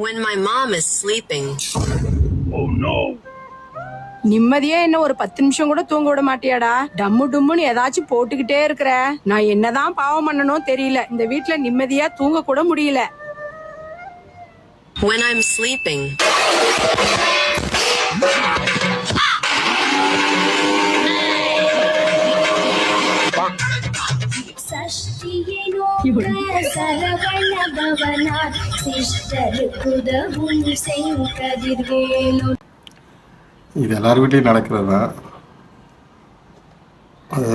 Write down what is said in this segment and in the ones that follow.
When my mom is sleeping. Oh no. நிம்மதியே என்ன ஒரு 10 நிமிஷம் கூட தூங்க விட மாட்டியாடா? டம்மு டும்முன்னு ஏதாச்சும் போட்டுக்கிட்டே இருக்கிற. நான் என்னதான் பாவம் பண்ணணும் தெரியல. இந்த வீட்ல நிம்மதியா தூங்க கூட முடியல. When I'm sleeping. இது எல்லார் வீட்லேயும் நடக்கிறது தான். அது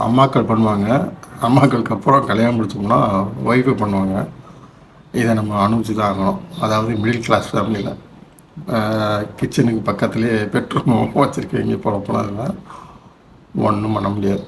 அம்மாக்கள் பண்ணுவாங்க. அம்மாக்களுக்கு அப்புறம் கல்யாணம் முடிச்சோம்னா ஒய்ஃபு பண்ணுவாங்க. இதை நம்ம அனுபவிச்சு தான் ஆகணும். அதாவது மிடில் கிளாஸ் ஃபேமிலியில் கிச்சனுக்கு பக்கத்துலேயே பெட்ரூம் வச்சுருக்கீங்க போல அதுதான் ஒன்றும் பண்ண முடியாது.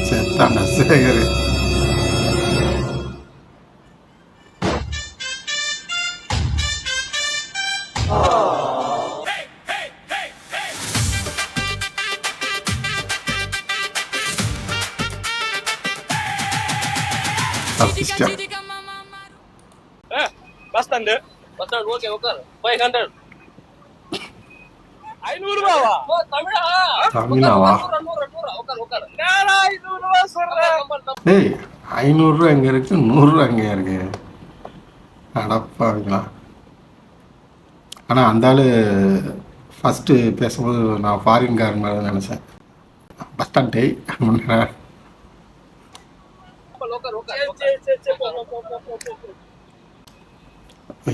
செத்தாண்ட Sekar Bus stand. Bus stand. Okay, okay. 500. 500 ரூபாவா? ஓ தமிழா? Okay. யாரா 500 ரூபாய் சொல்ற? டேய் 500 ரூபா எங்க இருக்கு? 100 ரூபா எங்க இருக்கு? அடப்பாங்களா. ஆனால் அந்த ஆள் ஃபஸ்ட்டு பேசும்போது நான் ஃபாரின்காரன் மாதிரி தான் நினச்சேன். பஸ் ஸ்டாண்ட் டே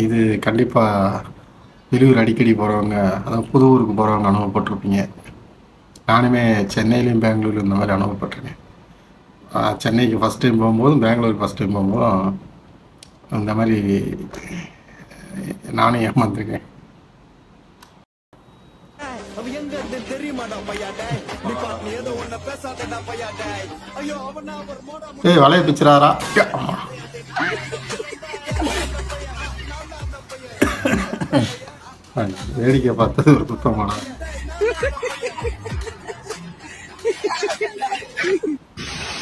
இது கண்டிப்பாக வெளியூர் அடிக்கடி போகிறவங்க, அதாவது புது ஊருக்கு போகிறவங்க அனுபவப்பட்டிருப்பீங்க. நானுமே சென்னையிலையும் பெங்களூர்லையும் இந்த மாதிரி அனுபவப்பட்டிருக்கேன். சென்னைக்கு ஃபஸ்ட் டைம் போகும்போதும் பெங்களூருக்கு ஃபஸ்ட் டைம் போகும்போதும் இந்த மாதிரி நானும் ஏமாந்துருக்கேன். ஏய் வலைய பிச்சுறாரா? வேடிக்கை பார்த்தது ஒரு சுத்தமான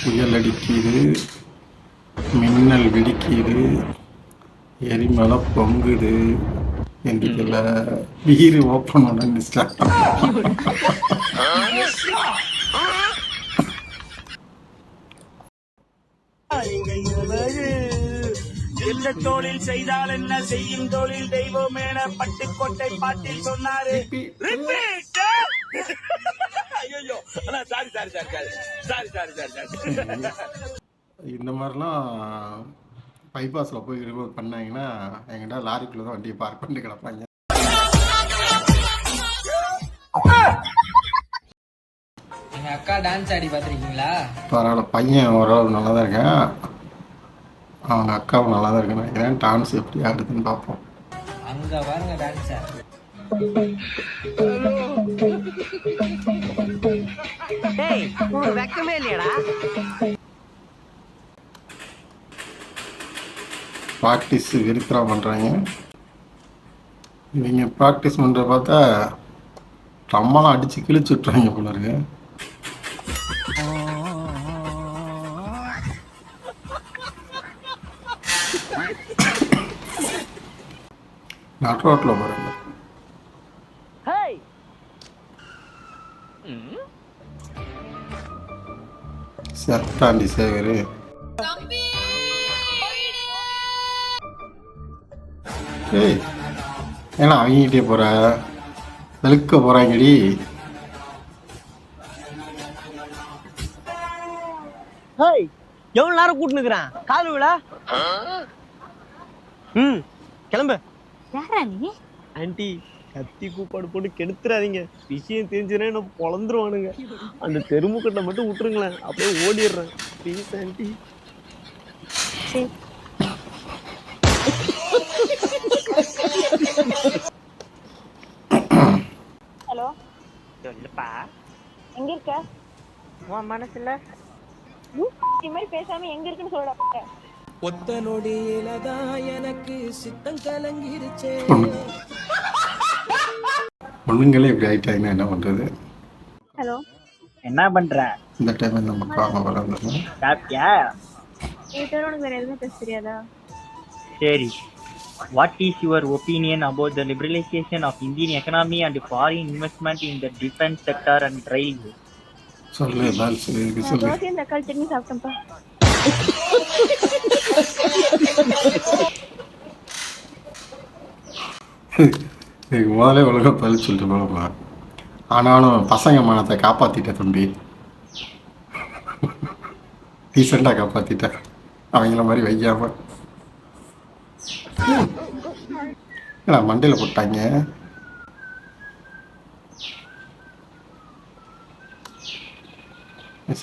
புயல் அடிக்குது, மின்னல் வெடிக்குது, எரிமலை பொங்குது என்கிட்ட வீடு ஓப்பன் பண்ண எந்த தொழில் செய்தால் என்ன, செய்யும் தொழில் தெய்வம் என பட்டுக்கோட்டை பாட்டில் சொன்னாரு. இந்த மாதிரிலாம் பைபாஸில் போய் ரிமூவ் பண்ணாங்கன்னா எங்கிட்ட லாரிக்குள்ளே தான் வண்டியை பார்க் பண்ணிட்டு கிடப்பாங்க. எங்கள் அக்கா டான்ஸ் ஆடி பார்த்துருக்கீங்களா? பரவாயில்ல, பையன் ஓரளவு நல்லா தான் இருக்கேன். அவங்க அக்காவும் நல்லா தான் இருக்குன்னு நினைக்கிறேன். டான்ஸ் எப்படி ஆடுதுன்னு பார்ப்போம். அங்கே பாருங்க டான்ஸை. வெக்கமே இல்லையடா. ப்ராக்டிஸ் விருத்தரா பண்ணுறாங்க. இவங்க ப்ராக்டிஸ் பண்ணுற பார்த்தா நம்மளாம் அடித்து கிழிச்சு விட்றாங்க போல இருக்கு. நட் ரோட்டில் போகிறாங்க. செத்தாண்டி சேகர். ஏய் ஏன்னா அவங்ககிட்டே போகிற வெளுக்க போகிறாங்கடி. எவ்வளவு நேரம் கூட்டுனுக்குறேன் கால் விழா. கிளம்பு. யாரா நீ? ஆண்டி கத்தி கூப்பாடு போட்டு கெடுத்துறாதீங்க. விஷயம் தெரிஞ்சுனா என்ன பொழந்துருவானுங்க. அந்த தெருமுக்கட்டை மட்டும் விட்டுருங்களேன், அப்படியே ஓடிடுறேன் ப்ளீஸ் ஆண்டி. ஹலோ சொல்லுப்பா. எங்க இருக்க? உன் மனசுல இந்த மாதிரி பேசாம எங்க இருக்குன்னு சொல்ல. ஒத்த நொடியிலதான் எனக்கு சித்தம் கலங்கிருச்சே. பொண்ணுங்களே இப்படி ஆயிட்டாங்கன்னா என்ன பண்ணுறது? ஹலோ, என்ன பண்ற? இந்த டைம் நம்ம காம வளர்ந்து சாப்பிட்டியா? இது தவிர உனக்கு வேற எதுவுமே பேச தெரியாதா? சரி. What is your opinion about the liberalization of Indian economy and foreign investment in the defense sector and railway? சொல்லு, ஏதாவது சொல்லு, நான் சொல்லு. தோசையும் தக்காளி சட்னி சாப்பிட்டேன்ப்பா. இதுக்கு முதலே ஒழுங்காக பதில் சொல்லிட்டு போகலாமா? ஆனாலும் பசங்க மனத்தை காப்பாற்றிட்டேன் தம்பி, டீசெண்டாக காப்பாற்றிட்டேன். அவங்கள மாதிரி வைக்காம ஏன்னா மண்டையில் போட்டாங்க.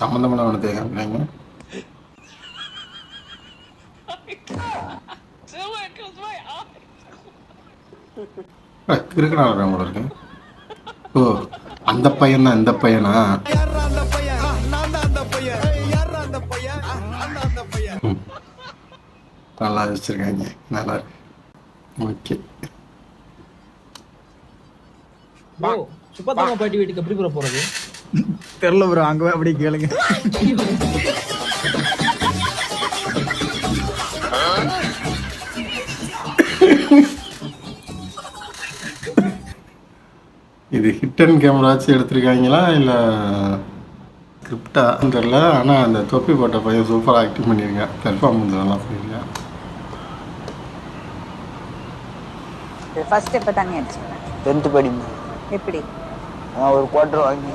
சம்மந்தமான ஒன்று காமிக்கிறாங்க. இருக்கிறாங்க உங்களுக்கு. ஓ, அந்த பையன் தான் இந்த பையனா? நல்லா வச்சிருக்காங்க, நல்லா இருக்கு. ஓகே, சுப்பத்தம்மா பாட்டி வீட்டுக்கு எப்படி ப்ரோ போறது? தெரியல ப்ரோ, அங்கே அப்படி கேளுங்க. இது ஹிட்டன் கேமரா வச்சு எடுத்திருக்காங்களா இல்லை ஸ்கிரிப்டான்னு தெரியல. ஆனால் அந்த தொப்பி போட்ட பையன் சூப்பராக ஆக்டிங் பண்ணியிருக்கேன். பெர்ஃபார்மன்ஸ் நல்லா பண்ணியிருக்கேன். ஃபர்ஸ்ட் எப்போ தண்ணி அடிச்சு? 10th படிக்கும். எப்படி? நான் ஒரு குவார்டர் வாங்கி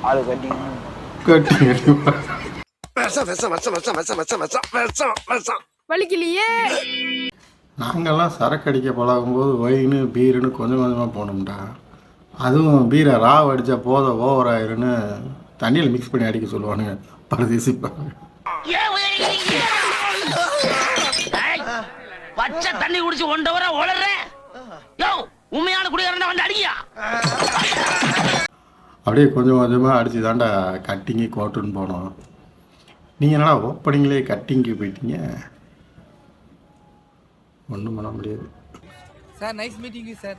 ஆளு கட்டி வலிக்கலையே. நாங்கள்லாம் சரக்கு அடிக்க பழகும்போது ஒயின்னு பீருன்னு கொஞ்சம் கொஞ்சமாக போனோம்டா. அதுவும் பீரை ராவ் அடித்தா போத ஓவர் ஆயிருன்னு தண்ணியில் மிக்ஸ் பண்ணி அடிக்க சொல்லுவானுங்க, பரதேசிப்பாங்க. பச்சை தண்ணி குடிச்சு 1 hour ஓடுறேன். உண்மையான குடிகாரன் வந்து அடிக்கியா? அப்படியே கொஞ்சம் கொஞ்சமாக அடித்து தாண்டா கட்டிங்கு கோட்டுன்னு போனோம். நீங்கள் என்னடா ஓப்பனிங்லேயே கட்டிங்கு போயிட்டீங்க? ஒன்றும் பண்ண முடியாது sir. Nice meeting you sir.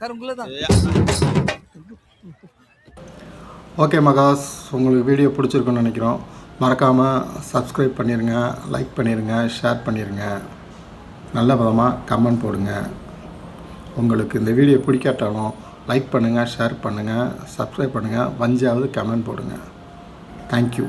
Sir உங்களை தான். ஓகே மகாஸ், உங்களுக்கு வீடியோ பிடிச்சிருக்குன்னு நினைக்கிறோம். மறக்காமல் சப்ஸ்கிரைப் பண்ணிடுங்க, லைக் பண்ணிடுங்க, ஷேர் பண்ணிடுங்க, நல்ல விதமாக கமெண்ட் போடுங்க. உங்களுக்கு இந்த வீடியோ பிடிக்காட்டாலும் லைக் பண்ணுங்கள், ஷேர் பண்ணுங்கள், சப்ஸ்கிரைப் பண்ணுங்கள், வஞ்சாவது கமெண்ட் போடுங்க. தேங்க்யூ.